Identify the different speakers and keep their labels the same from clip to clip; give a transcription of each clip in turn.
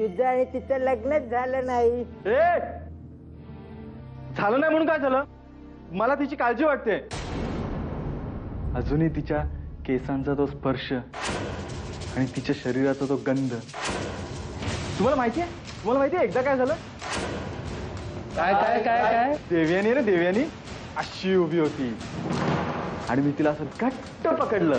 Speaker 1: तुझं आणि तिचं लग्नच झालं नाही.
Speaker 2: ए झालं नाही म्हणून काय झालं? मला तिची काळजी वाटते. अजूनही तिच्या केसांचा तो स्पर्श आणि तिच्या शरीराचा तो गंध. तुम्हाला माहितीये एकदा काय झालं?
Speaker 3: काय काय काय काय?
Speaker 2: देवयानी रे देवयानी अशी उभी होती आणि मी तिला असं घट्ट पकडलं.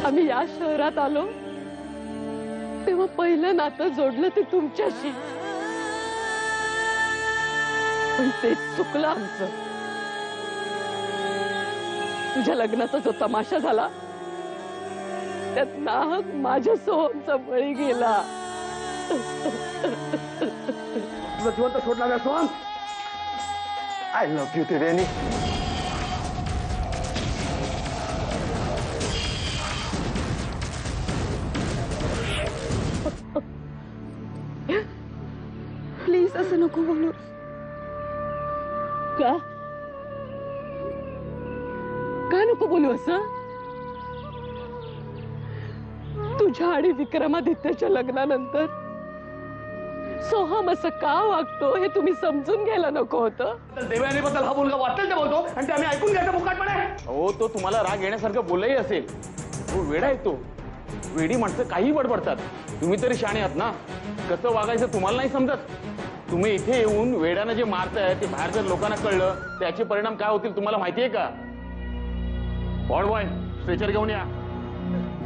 Speaker 4: आम्ही या शहरात आलो तेव्हा पहिलं नातं जोडलं ते तुमच्याशी, पण ते चुकलं आमचं. तुझ्या लग्नाचा जो तमाशा झाला त्यात नाहक माझ्या सोहमचा बळी गेला.
Speaker 2: जिवंत सोडला ना Soham. I love you Devyani.
Speaker 4: Please असं नको बोलू. का नको बोलू असं? तुझ्या आणि विक्रमादित्यच्या लग्नानंतर सोहम असं का वागतो हे तुम्ही समजून घ्यायला नको होतं?
Speaker 3: देवयानी बद्दल हा मुलगा वाटेल ते बोलतो आणि ते आम्ही ऐकून घ्यायचं मुकाटपणे. हो, तो तुम्हाला राग येण्यासारखं बोलही असेल. तो वेडा आहे. तो वेडी माणसं काही बडबडतात. तुम्ही तरी शाणे आहात ना. कसं वागायचं तुम्हाला नाही समजत. तुम्ही इथे येऊन वेड्यानं जे मारताय ते बाहेर जर लोकांना कळलं त्याचे परिणाम काय होतील तुम्हाला माहितीये का? बॉय स्ट्रेचर घेऊन या.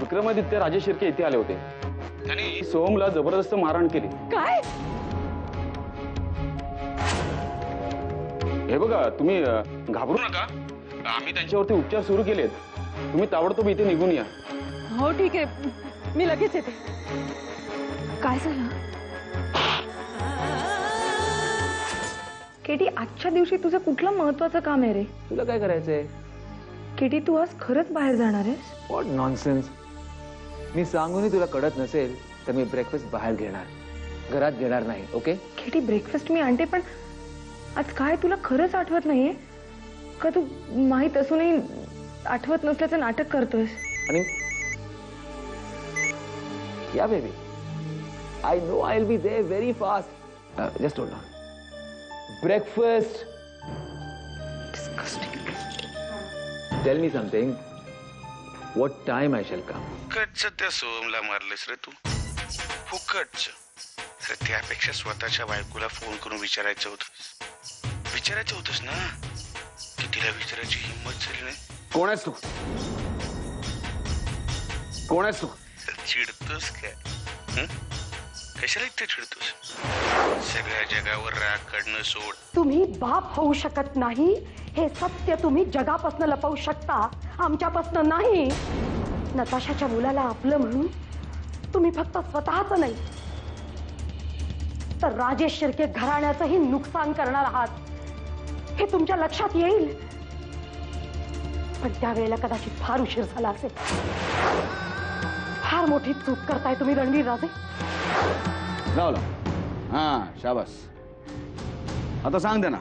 Speaker 3: विक्रमादित्य राजे शिर्के इथे आले होते. त्यांनी सोहमला जबरदस्त मारहाण केली.
Speaker 4: काय?
Speaker 3: हे बघा, तुम्ही घाबरू नका. आम्ही त्यांच्यावरती उपचार सुरू केलेत. तुम्ही ताबडतोब इथे निघून या.
Speaker 4: हो ठीक आहे, मी लगेच येते. काय झालं?
Speaker 5: केटी, आजच्या दिवशी तुझं कुठलं महत्वाचं काम आहे रे?
Speaker 3: तुला काय करायचंय?
Speaker 5: केटी, तू आज खरंच बाहेर जाणार आहेस?
Speaker 6: What nonsense. मी सांगूनही तुला कळत नसेल तर मी ब्रेकफास्ट बाहेर घेणार, घरात घेणार नाही. ओके
Speaker 5: केटी, ब्रेकफास्ट मी आणते, पण आज काय तुला खरंच आठवत नाहीये का? तू माहित असूनही आठवत नसल्याचं नाटक करतोयस.
Speaker 6: आणि या baby, I know I will be there very fast. Just hold on. Breakfast. Tell me something. What time I shall come?
Speaker 7: फुकटचं त्या सोहमला मारलेस रे तू. फुकटचं. तर त्यापेक्षा स्वतःच्या बायकोला फोन करून विचारायचं होतंस ना, की तिला विचारायची हिंमत झाली नाही.
Speaker 3: कोण आहेस तू? कोण आहेस तू?
Speaker 7: चिडतोस काय? कशाला इतकं चिडतोस? सगळ्या जगावर राग काढणं सोड.
Speaker 4: तुम्ही बाप होऊ शकत नाही हे सत्य तुम्ही जगापासून लपवू शकता, आमच्यापासून नाही. नताशाच्या मुलाला आपलं म्हणून तुम्ही फक्त स्वतःच नाही तर राजेश शिर्के घराण्याचंही नुकसान करणार आहात हे तुमच्या लक्षात येईल. पण त्यावेळेला कदाचित फार उशीर झाला असेल. फार मोठी चूक करताय तुम्ही रणवीर राजे.
Speaker 8: लावला. हा शाबास. आता सांग दे ना.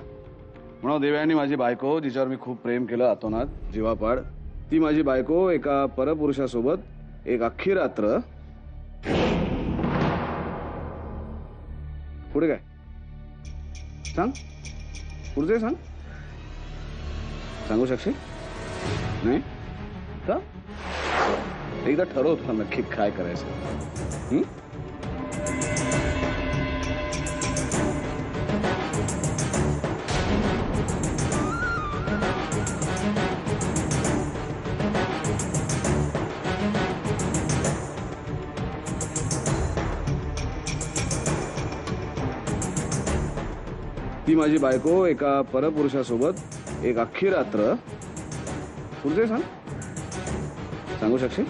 Speaker 8: म्हणा देवयानी माझी बायको, जिच्यावर मी खूप प्रेम केलं अतोनात, जीवापाड, ती माझी बायको एका परपुरुषासोबत एक अख्खी रात्र. पुढे काय सांग? पुढचे सांग. सांगू शकशील? नाही का? एकदा ठरवतो नक्की काय करायचं. ती माझी बायको एका परपुरुषासोबत एक अख्खी रात्र. पुढचे सांग. सांगू शकशील?